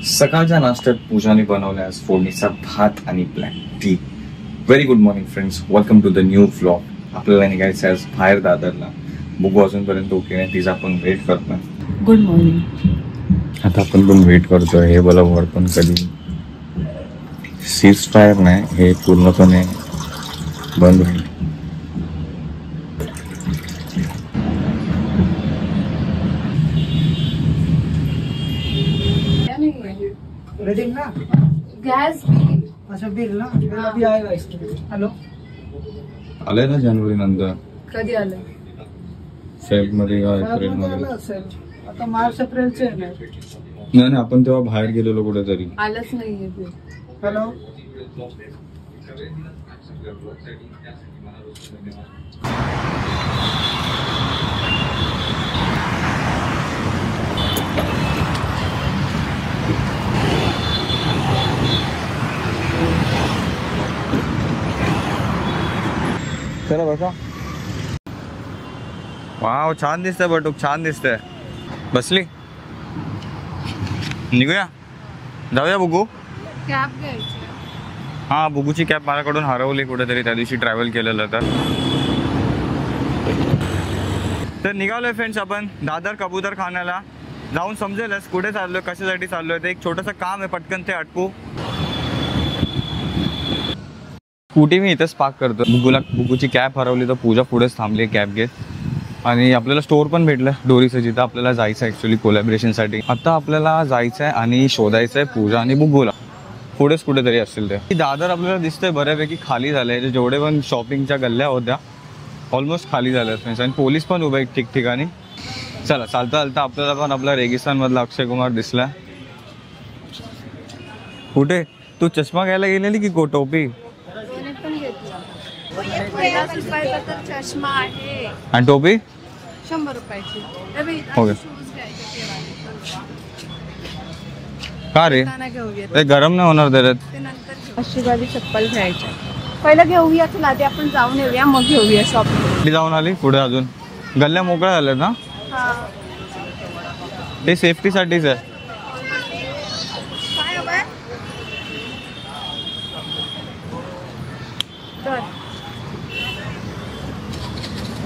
सकाळच्या नाश्त्यात पूजाने बनवल्या आज फोडणीचा भात आणि black tea. Very good morning friends, welcome to the new vlog. आपल्याला निघायचं आज बाहेर दादरला. बघू अजूनपर्यंत ओके नाही, तिचा आपण वेट करतोय. Good morning. आता आपण पण वेट करतोय. हे बोला वर पण कधी सीज फायर नाही, हे पूर्णपणे बंद होईल. गैस अच्छा बिल ना अभी आएगा इसके. हेलो आलंय ना जानेवारी नंतर. कधी आलंय? फेब मध्ये का एप्रिल मध्ये? आता मार्च एप्रिलचे नाही, आपण तेव्हा बाहेर गेलेलो कुठेतरी. आलंच नाहीये बिल. हॅलो चला बसा. वाव, छान दिसतंय बटूक, छान दिसतंय. बसली? निघूया, जाऊया बुगू. कॅब घ्यायची. हा, बुगूची कॅब माझ्याकडून हरवली कुठेतरी त्या दिवशी ट्रॅव्हल केलेलं. तर निघालोय फ्रेंड्स आपण दादर कबूतर खाण्याला. जाऊन समजेलच कुठे चाललोय, कशासाठी चाललोय. ते एक छोटंसं काम आहे, पटकन ते आटपू. स्कूटी मी इथंच पार्क करतो. बुगूची कॅब हरवली तर पूजा पुढेच थांबली कॅब घेत. आणि आपल्याला स्टोअर पण भेटलं डोरीचं, जिथं आपल्याला जायचं आहे ॲक्च्युली कोलॅबरेशनसाठी. आता आपल्याला जायचं आहे आणि शोधायचं आहे पूजा आणि बुगूला. पुढेच कुठेतरी असतील ते. दादर आपल्याला दिसतंय बऱ्यापैकी खाली झालं आहे. जेवढे पण शॉपिंगच्या गल्ल्या होत्या ऑलमोस्ट खाली झाल्या फ्रेंड्स. आणि पोलीस पण उभे आहेत ठिकठिकाणी. चला, चालता चालता आपल्याला पण आपला रेगिस्तानमधला अक्षय कुमार दिसला. कुठे तू चष्मा घ्यायला गेलेली की टोपी? चष्मा आहे आणि टोपी 100 रुपयाची. ओके. का रे, ते गरम नाही होणार त्याच्यात? अशी वाली चप्पल घ्यायची. पहिलं घेऊया, तुला आधी आपण जाऊन येऊया, मग घेऊया शॉपिंग. जाऊन आली पुढे, अजून गल्ल्या मोकळ्या झाल्या ना. ते सेफ्टीसाठीच आहे.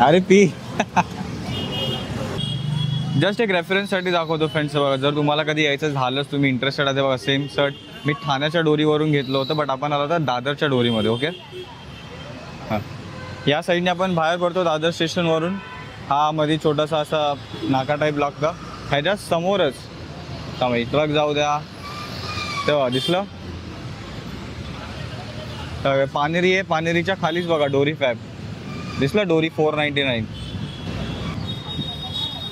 अरे पी. जस्ट एक रेफरन्ससाठी दाखवतो फ्रेंड्स. बघा, जर तुम्हाला कधी यायचं झालंच, तुम्ही इंटरेस्टेड आहे, बघा सेम शर्ट मी ठाण्याच्या डोरीवरून घेतलं होतं, बट आपण आलो होतं दादरच्या डोरीमध्ये. ओके, हां, या साईडने आपण बाहेर पडतो दादर स्टेशनवरून. हा मध्ये छोटासा असा नाका टाईप लागतं. ह्याच्या समोरच थांबा, ट्रक जाऊ द्या. तेव्हा दिसलं पानेरी आहे. पानेरीच्या खालीच बघा डोरी फॅब दिसलं, डोरी 499.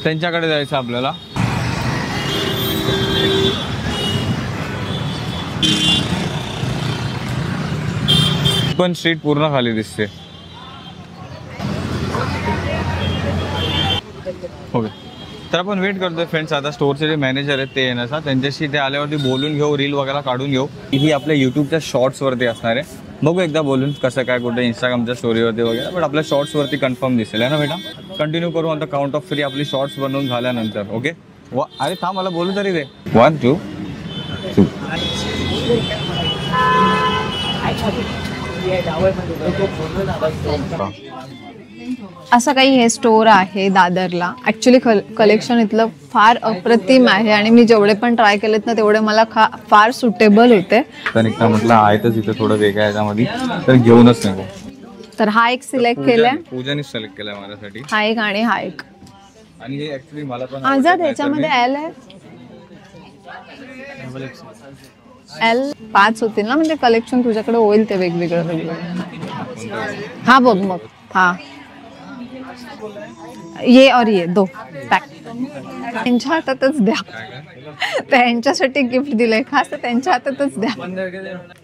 त्यांच्याकडे जायचं आपल्याला. पण स्ट्रीट पूर्ण खाली दिसते. ओके, तर आपण वेट करतोय फ्रेंड्स. आता स्टोअरचे जे मॅनेजर आहेत ते येण्याचा, त्यांच्याशी ते आल्यावरती बोलून घेऊ, रील वगैरे काढून घेऊ. ही आपल्या यूट्यूबच्या शॉर्ट्सवरती असणार आहे. बघू एकदा बोलून कसं काय, कुठे इंस्टाग्रामच्या स्टोरीवरती वगैरे, बट आपल्या शॉर्ट्सवरती कन्फर्म दिसेल आहे ना बेटा. कंटिन्यू करू आता काउंट ऑफ 3 आपली शॉर्ट्स बनवून झाल्यानंतर. ओके, अरे थांब, मला बोलू तरी दे. 1 2 3. असं काही हे स्टोअर आहे दादरला. ॲक्च्युली कलेक्शन इथलं फार अप्रतिम आहे आणि मी जेवढे पण ट्राय केलेत ना तेवढे मला फार सुटेबल होते. तर एकदा म्हटलं आहे तर इथे थोडं वेगळं आहे त्यामध्ये, तर घेऊनच नको. तर हा एक सिलेक्ट केलाय, पूजाने सिलेक्ट केलाय माझ्यासाठी. हा एक आणि हा एक. आणि हे ऍक्च्युली मला पण आजाद ह्याच्यामध्ये एल आहे. एल 5 होतील ना, म्हणजे कलेक्शन तुझ्याकडे होईल ते वेगवेगळं वेगवेगळं. हा बघ मग, हा ये और ये 2 पॅक त्यांच्या हातातच द्या. त्यांच्यासाठी गिफ्ट दिलंय खास, तर त्यांच्या हातातच द्या.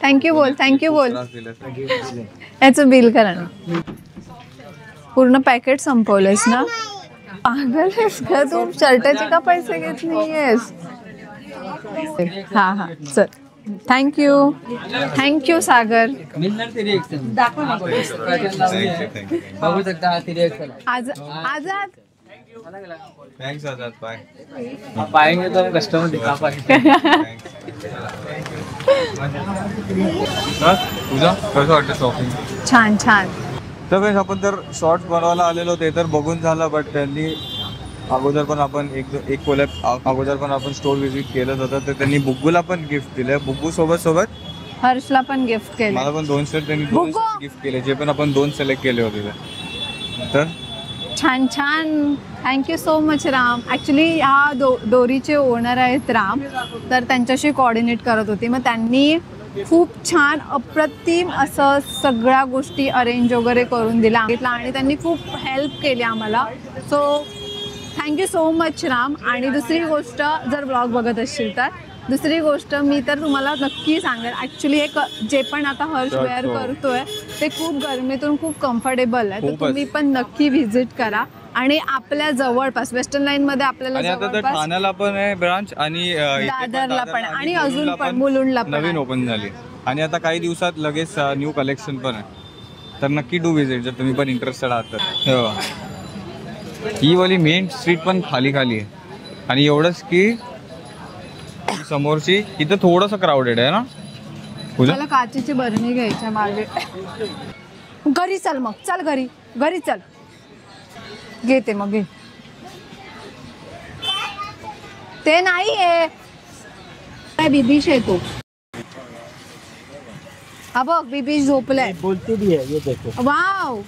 थँक्यू बोल, थँक्यू बोल. याचं बिल करा ना. पूर्ण पॅकेट संपवलंयस ना. पागल आहेस का तू? शर्टाचे का पैसे घेत नाहीयेस? हा हा, चल. Thank you Sagar. Azad thanks Azad, bye. आप आएंगे तो हम कस्टमर दिखा पाएंगे. तुझा कसं वाटतं शॉपिंग? छान छान. तर काही आपण तर शॉर्ट्स बनवायला आलेलो ते तर बघून झालं, बट त्यांनी अगोदर पण आपण एक कोलॅब अगोदर पण आपण स्टोर व्हिजिट केलं होतं, तर त्यांनी बुग्गूला पण गिफ्ट दिलं. बुग्गू सोबत हर्षला पण गिफ्ट केलं. मला पण 2 सेट त्यांनी 2 बुग्गू! गिफ्ट केले, जे पण आपण 2 सिलेक्ट केले होते ते. तर छान छान. Thank you so much Ram. Actually ह्या दोरीचे ओनर आहेत राम, तर त्यांच्याशी कोऑर्डिनेट करत होती. मग त्यांनी खूप छान अप्रतिम असं सगळ्या गोष्टी अरेंज वगैरे करून दिला आणि त्यांनी खूप हेल्प केली आम्हाला. So thank you so much Ram. आणि दुसरी गोष्ट, जर ब्लॉग बघत असशील तर दुसरी गोष्ट मी तर तुम्हाला नक्की सांगेल, ॲक्च्युली हे जे पण आता हर्ष वेअर करतोय ते खूप गरमीतून खूप कम्फर्टेबल आहे. तर तुम्ही पण नक्की व्हिजिट करा. आणि आपल्या जवळपास वेस्टर्न लाईन मध्ये आपल्याला आणि आता तर जवळपास ठाण्याला पण आहे ब्रांच, आणि दादरला पण, आणि अजून पण मुलुंडला पण नवीन ओपन झाली. आणि आता काही दिवसात लगेच न्यू कलेक्शन पण आहे. तर नक्की डू व्हिजिट जर तुम्ही पण इंटरेस्टेड आहात तर. ही वाली मेन स्ट्रीट पण खाली आहे. आणि एवढंच की समोरची इथं थोडंसं क्राऊडेड आहे ना. मला काचेची बरणी घ्यायच्या मागे. घरी चल मग, चल घरी चल. घेते मग घे. ते नाही आहे काय, बिबीश आहे तो. हा बघ बिबीश झोपलाय. बोलती भी है ये देखो. वाव.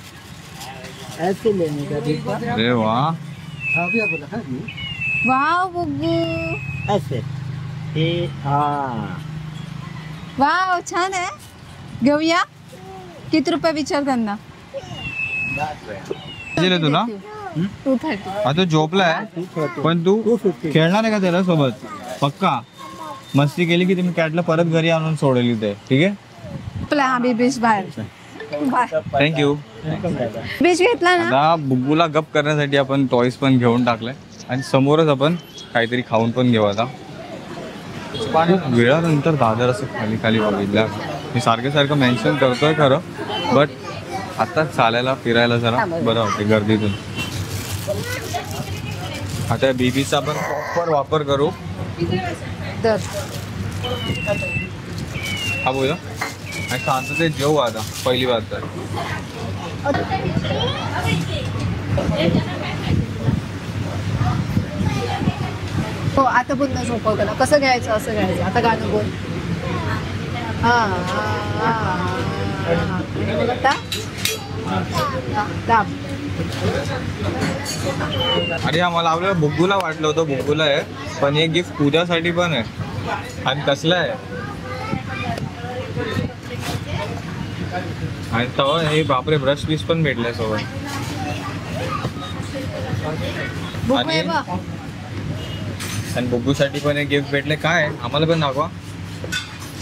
ऐसे लेने का देखो. अरे वा. अभी बोला हाँ जी. वाव बुग्गू. ऐसे ये हाँ. वाव छान आहे. घेऊया. किती रुपये विचार त्यांना. तुला 230. आता झोपलाय पण तू खेळणार आहे का त्याला सोबत पक्का. मस्ती केली की तुम्ही कॅटला परत घरी आणून सोडेल इथे, ठीक आहे. हा बिबीश बाहेर. बाय. थँक्यू. बिबीश घेतला ना. आता बुग्गूला गप करण्यासाठी आपण टॉईस पण घेऊन टाकले, आणि समोरच आपण काहीतरी खाऊन पण घेऊ. आता खूप वेळानंतर दादर असं खाली बघितलं. मी सारखं मेन्शन करतोय खरं, बट आता चालायला फिरायला जरा बरं वाटते गर्दीतून. आता बीबीचा आपण प्रॉपर वापर करू. हा बोला. आणि शांततेत जेवू आता पहिली बात तर. हो आता पुन्हा झोपवताना कसं घ्यायचं, असं घ्यायचं. आता गाणं बोल. अरे आम्हाला आपल्याला बुग्गूला वाटलं होतं बुग्गूला आहे, पण हे गिफ्ट पूजासाठी पण आहे. आणि कसलं आहे. आणि तेव्हा हे बापरे ब्रश पीस पण भेटले सोबत. आणि बुग्गूसाठी पण एक गिफ्ट भेटले. काय आम्हाला पण दाखवा.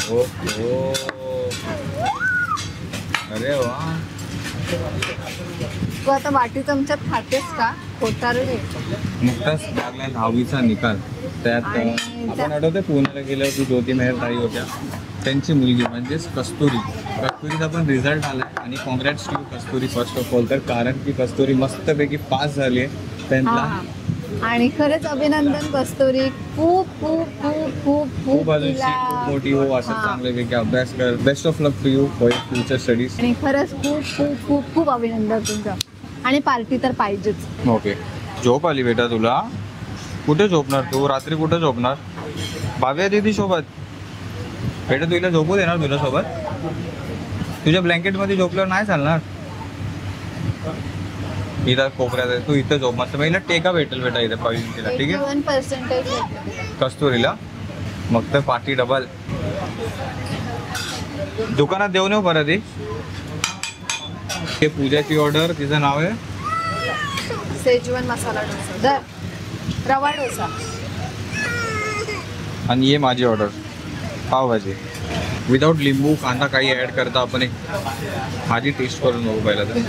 हो हो. अरे वा. तू आता वाटी चमच्यात खातेस का. खोटार नुकताच लागला 10वीचा निकाल. त्यात आपण आठवते पुण्याला गेलो होतो, ज्योती मेहर ताई होत्या, त्यांची मुलगी म्हणजेच कस्तुरीचा पण रिझल्ट आला. आणि congrats to Kasturi first of all. तर कारण की कस्तुरी मस्तपैकी पास झाली आहे त्यांना. आणि खरंच अभिनंदन कस्तुरी. खूप खूप खूप खूप खूप मोठी हो. असं चांगल्यापैकी अभ्यास कर. Best of luck to you for your future studies. आणि खरंच खूप खूप खूप खूप अभिनंदन तुमचं. आणि पार्टी तर पाहिजेच. ओके. झोप आली बेटा तुला. कुठे झोपणार तू रात्री, कुठे झोपणार. भाव्या दीदी सोबत बेटा. तुला झोपू देणार तुला सोबत. तुझ्या ब्लँकेटमध्ये झोपल्यावर नाही चालणार. इथं कोपऱ्यात आहे, तू इथं झोप मस्त. पहिला टेका भेटेल बेटा इथं तिला, ठीक आहे. 1% कस्तुरीला मग तर पार्टी डबल. दुकानात देऊन येऊ परत. हे पूजाची ऑर्डर, तिचं नाव आहे सेजवान मसाला डोसा. रवा डोसा. आणि ये माझी ऑर्डर पावभाजी विदाउट लिंबू कांदा काही ॲड करता. आपण एक भाजी टेस्ट करून बघू पहिला तर.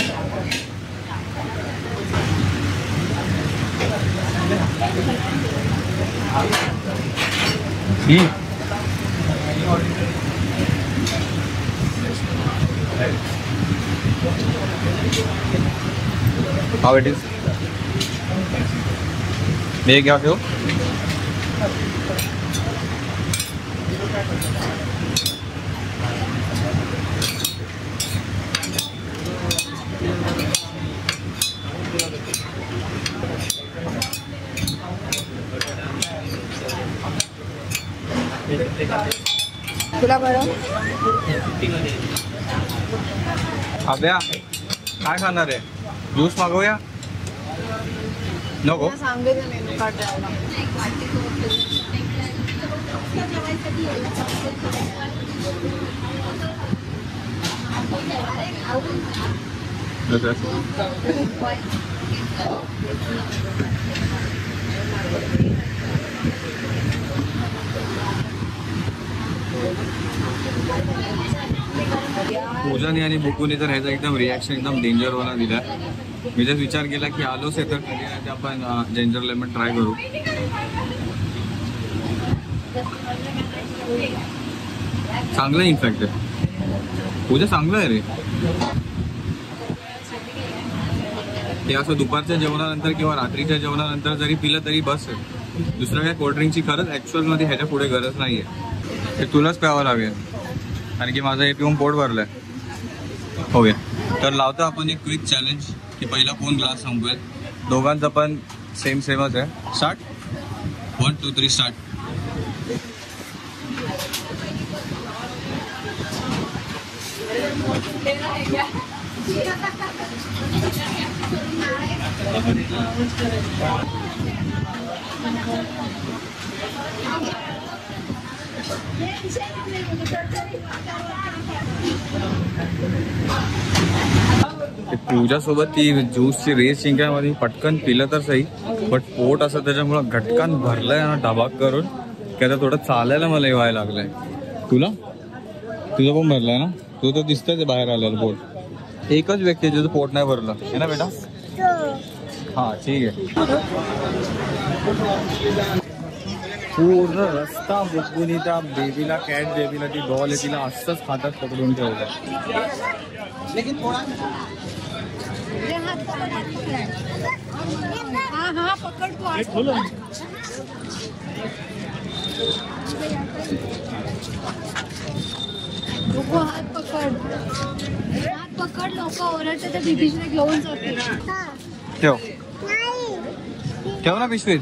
How it is? हे घ्या ठेव. तुला बरं अभ्या काय खाणार आहे? ज्यूस मागवूया नको? सांगितलं मेनू कार्ड द्यायला. पूजाने आणि बुकुने तर ह्याचा एकदम रिॲक्शन एकदम डेंजर वाला दिला. मी जर विचार केला की आलोच आहे तर कधी ना ते आपण जिंजर लेमन ट्राय करू. चांगलं आहे इनफॅक्ट पूजा, चांगलं आहे रे. ते असं दुपारच्या जेवणानंतर किंवा रात्रीच्या जेवणानंतर जरी पिलं तरी बस आहे. दुसऱ्या काय कोल्ड्रिंकची खरंच ॲक्च्युअलमध्ये ह्याच्या पुढे गरज नाही आहे. ते तुलाच प्यावं लागेल कारण की माझं हे पिऊन पोट भरलं आहे. होऊया तर लावतो आपण एक क्विक चॅलेंज की पहिला कोण ग्लास संपवेल. दोघांचं पण सेमच आहे. स्टार्ट. 1 2 3 स्टार्ट. पूजा सोबत ती ज्यूसची रेस जिंकण्यामध्ये पटकन पिलं तर सही, बट पोट असं त्याच्यामुळं घटकन भरलंय ना डाबाक करून की आता थोडं चालायला मला व्हायला लागलंय. तुझं पण भरलंय ना? तू तर दिसतंय बाहेर आलेलं पोट. एकच व्यक्ती तुझं पोट नाही भरलं आहे ना बेटा? हां ठीक आहे. पूर्ण रस्ता बुकबुनी त्या बेबीला, कॅट बेबीला, ती डॉल आहे तिला असंच हातात पकडून ठेवलं. हा पकड तू. हात पकड लोक ओरडते त्या बेबीला घेऊन जाते. ठेव ना पिशवीत.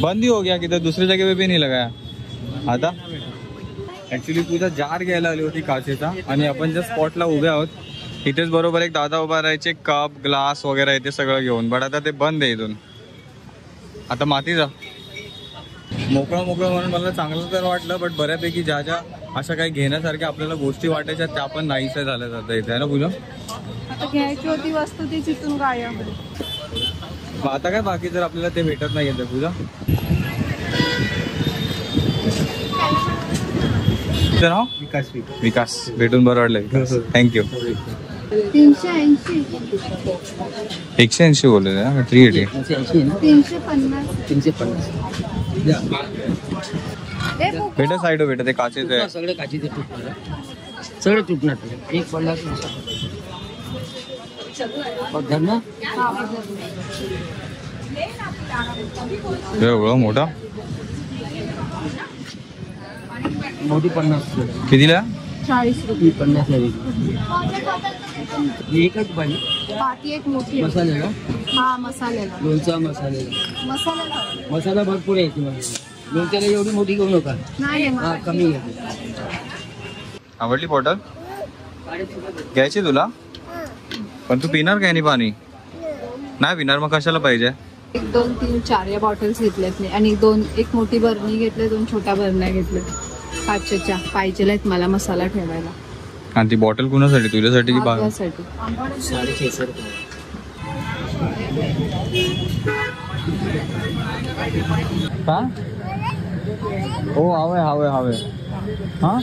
बंद ही हो गया किधर दूसरी जगह पे भी नहीं लगाया. आता ऍक्च्युली पूजा जार घ्यायला आली होती काचेचा आणि आपण ज्या स्पॉटला उभे आहोत इथेच बरोबर एक दादा उभा राहायचे कप ग्लास वगैरे ते सगळं घेऊन. बट आता ते बंद आहे इथून. आता मातीचा मोकळं म्हणून मला चांगलं तर वाटलं, बट बऱ्यापैकी ज्या अशा काही घेण्यासारख्या आपल्याला गोष्टी वाटायच्या त्या पण नाहीशा झाल्या जातात इथे, आहे ना पूजा? आता घ्यायची होती वस्तू ती तिथून गायब. आता काय बाकी जर आपल्याला ते भेटत नाही येतं पूजा. नाव विकास भेटून बरं वाटलं विकास. थँक्यू. 380 180 बोलले ना? 380 350 बेटा साईड बेटा ते काचेचं आहे. सगळे काचीचे तुटणार, सगळे तुटणार. एक पडला धरणं एवढं मोठा मोठी 50 कितीला? 40 रुपये. 50 एकच पाणी पाती एक मोठी मसाल्याला. हा मसाल्याला. लोणचा मसाल्याला मसाल्याला मसाला भरपूर आहे ती. लोणच्याला एवढी मोठी घेऊ नका. नाही हा कमी घ्या. आवडली बॉटल घ्यायची तुला? पण तू पिणार काय नाही पाणी? नाही पिणार मग कशाला पाहिजे? 1 2 3 4 या बॉटल्स घेतल्यात नाही आणि एक मोठी बरणी घेतली, 2 छोट्या बरण्या घेतल्या काचेच्या. पाहिजे आहेत मला मसाला ठेवायला. आणि ती बॉटल कुणासाठी? तुझ्यासाठी की माझ्यासाठी? 650 रुपये. का? हो हवे हां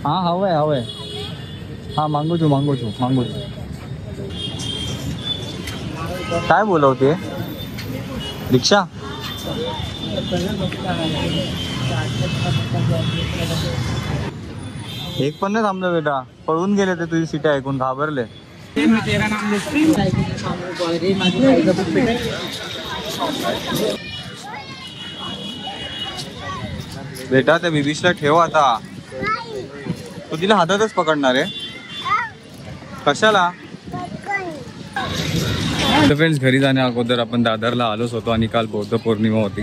हां हवे हां मागू छू. काय बोलवते दीक्षा? एक पण नाही थांबलं बेटा, पळून गेले ते तुझी सीट ऐकून घाबरले. बेटा त्या बिबीशला ठेव आता. तू तिला हातातच पकडणार आहे कशाला? तर फ्रेंड्स, घरी जाण्या अगोदर आपण दादरला आलोच होतो आणि काल बौद्ध पौर्णिमा होती.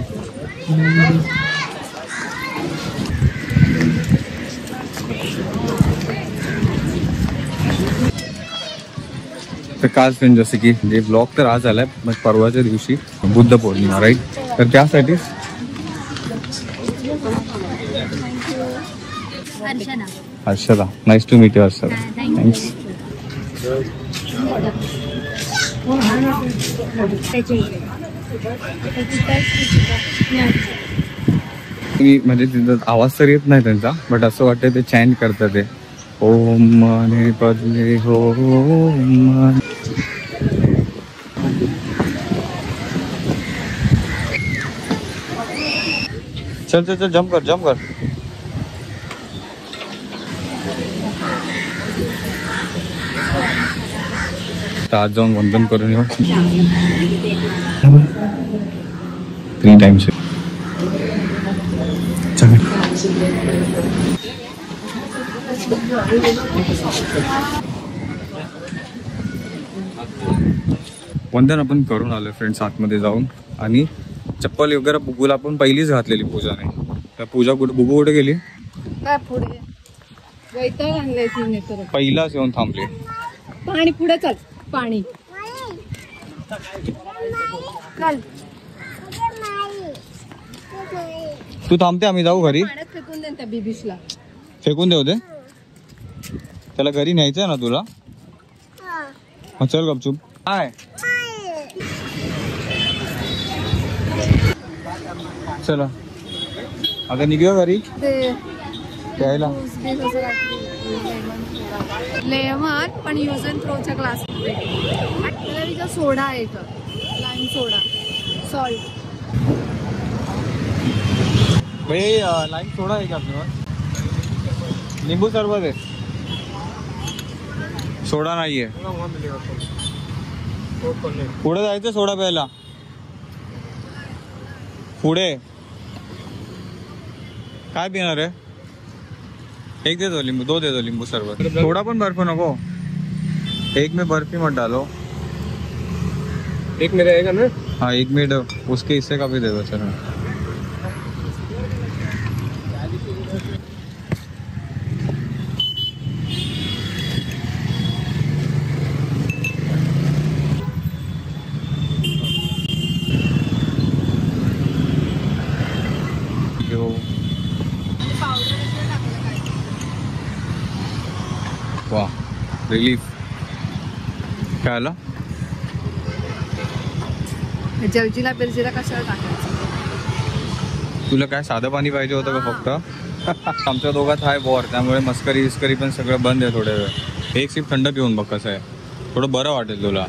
तर काल फ्रेंड जसं की जे ब्लॉग तर आज आलाय, मग परवाच्या दिवशी बुद्ध पौर्णिमा राईट. तर त्यासाठी Harshada, nice to meet you Harshada. Thanks. म्हणजे तिथं आवाज तर येत नाही त्यांचा, बट असं वाटतं ते चॅन्ट करतात ते ओम मने पदले ओम. चल चल चल, जम्प कर जम्प कर. आज जाऊन वंदन करून येऊ 3 टाइम्स. वंदन आपण करून आलोय फ्रेंड्स आतमध्ये जाऊन, आणि चप्पल वगैरे बुगूला आपण पहिलीच घातलेली पूजाने. तर पूजा बुगू कुठे गेली? काय पुढे वैताग आणलाय तिने तर. पहिलाच येऊन थांबले. पाणी पुढे चल, पाणी चल. तू थांबते, आम्ही जाऊ घरी. पाण्यात फेकून दे त्या बिबीशला. फेकून देऊ दे त्याला, घरी न्यायचंय ना तुला. हा चल गपचूप. हाय चला आता निघूया घरी प्यायला. लेमन पण यूज अँड थ्रोच्या क्लास मध्ये सोडा आहे का, लाईम सोडा, सॉल्ट. भाई लाईम सोडा आहे का आपल्यावर? लिंबू सरबत आहे, सोडा नाहीये. पुढे जायचं सोडा प्यायला. पुढे काय पिणार आहे? एक दे दो लिंबू, 2 दे दो लिंबू सरबत. थोड़ा पण बर्फ नको. एक में बर्फी मत डालो. एक में रहेगा ना? हाँ एक में उसके हिस्से का भी दे दो. चलो वाह रिलीफ. काय आलं? जवजीला बिरजीला कशाला टाकायचं? तुला काय साधं पाणी पाहिजे होतं का फक्त? आमच्या दोघात हाय वॉर, त्यामुळे मस्करी विस्करी पण सगळं बंद आहे थोड्या वेळ. एक सिप थंड पिऊन बघ कसं आहे, थोडं बरं वाटेल तुला.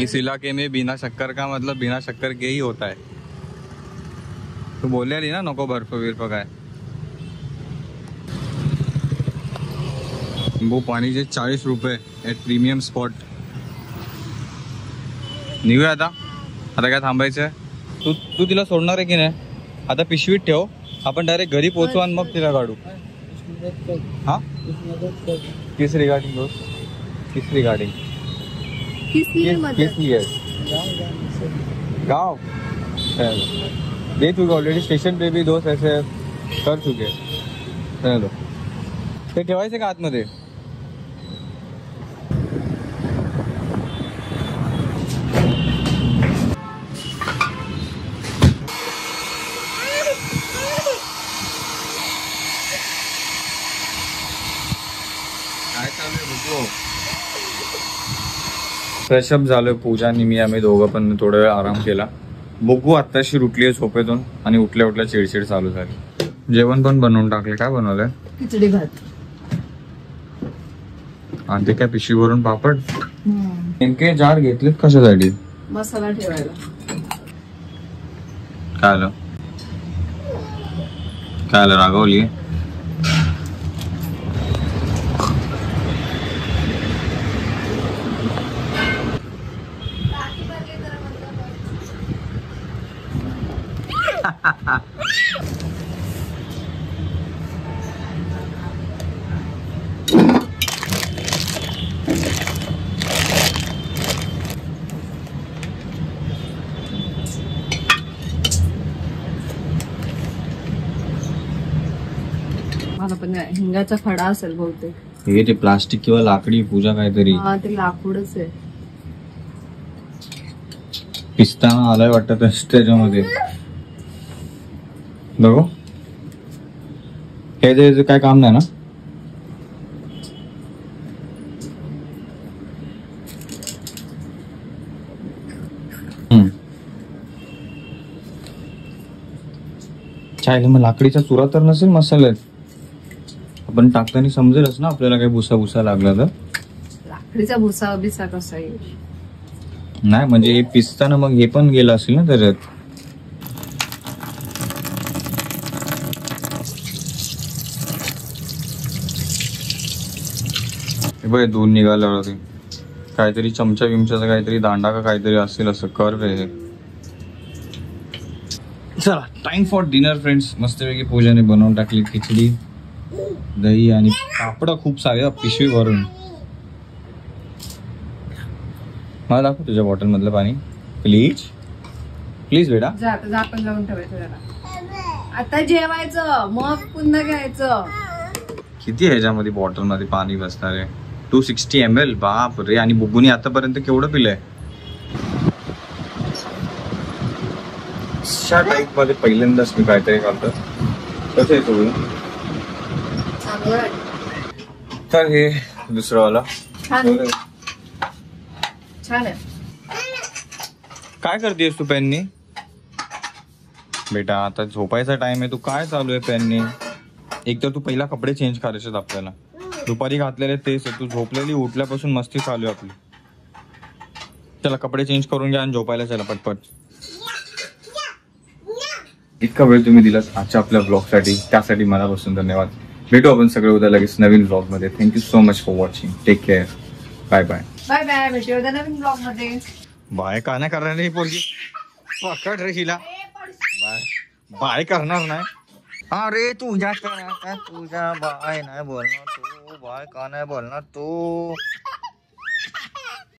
इस इलाके में बिना शक्कर का मतलब बिना शक्कर के ही होता है. तू बोललेली ना नको बर्फ बिर्फ काय. लिंबू पाणीचे 40 रुपये ॲट प्रीमियम स्पॉट. निघूया आता. आता काय थांबायचं? तू तिला सोडणार आहे की नाही? आता पिशवीत ठेव, आपण डायरेक्ट घरी पोहोचू आणि मग तिला काढू. हा किस रिगार्डिंग दोस्त? किस रिगार्डिंग? किस लिए? गाँव दे चुके ऑलरेडी. स्टेशन पे भी दोस्त ऐसे कर चुके. चलो ते ठेवायचे का आतमध्ये? फ्रेशअप झालोय पूजानी मी, आम्ही दोघं पण थोडा वेळ आराम केला. बघू आत्ताशी उठली झोपेतून आणि उठल्या उठल्या चिडचिड चालू झाली. जेवण पण बनवून टाकले. काय बनवलंय? खिचडी भात. आणि ते काय पिशवी भरून पापड. नेमके जार घेतलेत कशासाठी? मसाला ठेवायला. काय आलं? काय आलं, रागवली? मला पण हिंगाचा खडा असेल बहुतेक. हे ते प्लास्टिक किंवा लाकडी पूजा काहीतरी. हा ते लाकूडच आहे. पिस्ताना आलाय वाटत त्याच्यामध्ये. बघू हे काय काम नाही ना. चालेल, मग लाकडीचा चुरा तर नसेल मसाल्यात. आपण टाकताना समजेलच ना आपल्याला काही भुसा भुसा लागला तर. लाकडीचा भुसा बिसा कसा येईल? नाही म्हणजे हे पिसताना मग हे पण गेलं असेल ना त्याच्यात. हे बघ दूध निघालं होते. काहीतरी चमचा बिमच्याचा काहीतरी दांडा का काहीतरी असेल असं कर रे. चला टाइम फॉर डिनर फ्रेंड्स. मस्तपैकी पूजाने बनवून टाकली खिचडी, दही आणि पापड खूप सारे पिशवी भरून. मला दाखव तुझ्या बॉटल मधलं पाणी प्लीज. प्लीज बेटा. झाकण लावून ठेवायचं त्याला. आता जेवायचं मग पुन्हा घ्यायचं. किती ह्याच्यामध्ये बॉटल मध्ये पाणी बसणार आहे? 260 ml. बाप रे. आणि बुगुनी आतापर्यंत केवढं पिलंय? अशा टाईप मध्ये पहिल्यांदाच मी काहीतरी घालतो. कसं आहे सगळं? तर हे दुसरं वाला छान छान आहे. काय करतेस तू पेननी? बेटा आता झोपायचा टाइम आहे. तू काय चालू आहे पेननी? एक तर तू पहिला कपडे चेंज करायचे आपल्याला. दुपारी घातलेले तेच आहे. तू झोपलेली उठल्यापासून मस्ती चालू आहे आपली. चला कपडे चेंज करून घ्या आणि झोपायला चला पटपट. इतका वेळ तुम्ही दिलात आजच्या आपल्या ब्लॉगसाठी, त्यासाठी मनापासून धन्यवाद. भेटू आपण सगळे उद्या लगेच नवीन ब्लॉग मध्ये. Thank you so much for watching. Take care. Bye bye. Bye bye. भेटूया उद्या नवीन ब्लॉग मध्ये. बाय का नाही करणार नाही पोरगी? पकड रे हिला. बाय बाय करणार नाही. अरे तुझ्या बाय नाही बोलणार तू. बाय का नाही बोलणार तू?